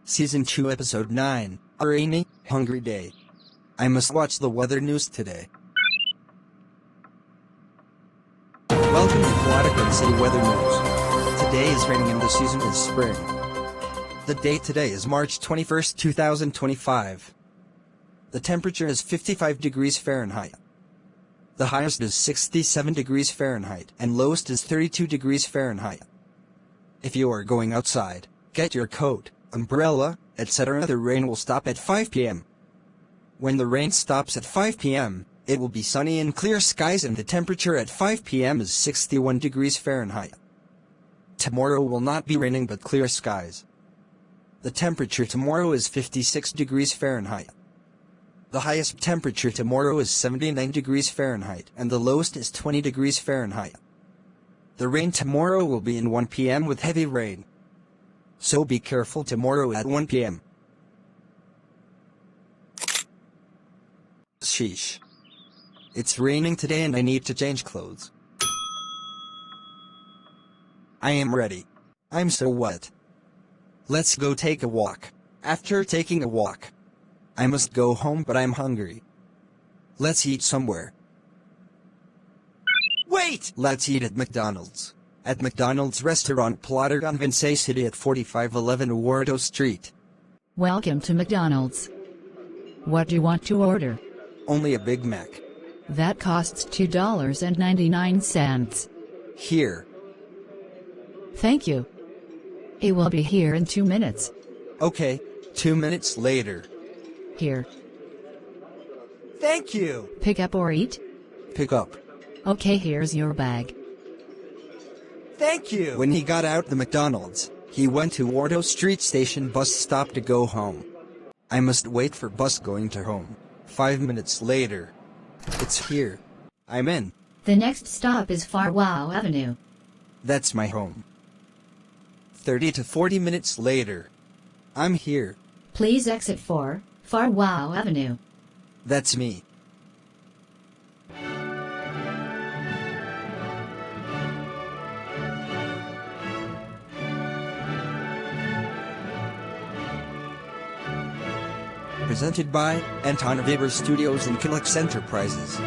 Season 2 Episode 9, A Rainy, Hungry Day. I must watch the weather news today. Welcome to Quadicum City Weather News. Today is raining and the season is spring. The date today is March 21st, 2025. The temperature is 55 degrees Fahrenheit. The highest is 67 degrees Fahrenheit and lowest is 32 degrees Fahrenheit. If you are going outside, get your coat, umbrella, etc. The rain will stop at 5 p.m. When the rain stops at 5 p.m., it will be sunny and clear skies and the temperature at 5 p.m. is 61 degrees Fahrenheit. Tomorrow will not be raining but clear skies. The temperature tomorrow is 56 degrees Fahrenheit. The highest temperature tomorrow is 79 degrees Fahrenheit and the lowest is 20 degrees Fahrenheit. The rain tomorrow will be in 1 p.m. with heavy rain. So be careful tomorrow at 1 p.m. Sheesh. It's raining today and I need to change clothes. I am ready. I'm so wet. Let's go take a walk. After taking a walk, I must go home but I'm hungry. Let's eat somewhere. Wait! Let's eat at McDonald's. At McDonald's restaurant Plotted on Vincennes City at 4511 Wardo Street. Welcome to McDonald's. What do you want to order? Only a Big Mac. That costs $2.99. Here. Thank you. It will be here in 2 minutes. Okay, 2 minutes later. Here. Thank you! Pick up or eat? Pick up. Okay, here's your bag. Thank you! When he got out the McDonald's, he went to Wardo Street Station bus stop to go home. I must wait for bus going to home. 5 minutes later. It's here. I'm in. The next stop is Farwell Avenue. That's my home. 30 to 40 minutes later. I'm here. Please exit 4, Farwell Avenue. That's me. Presented by Anton Weber Studios and Killex Enterprises.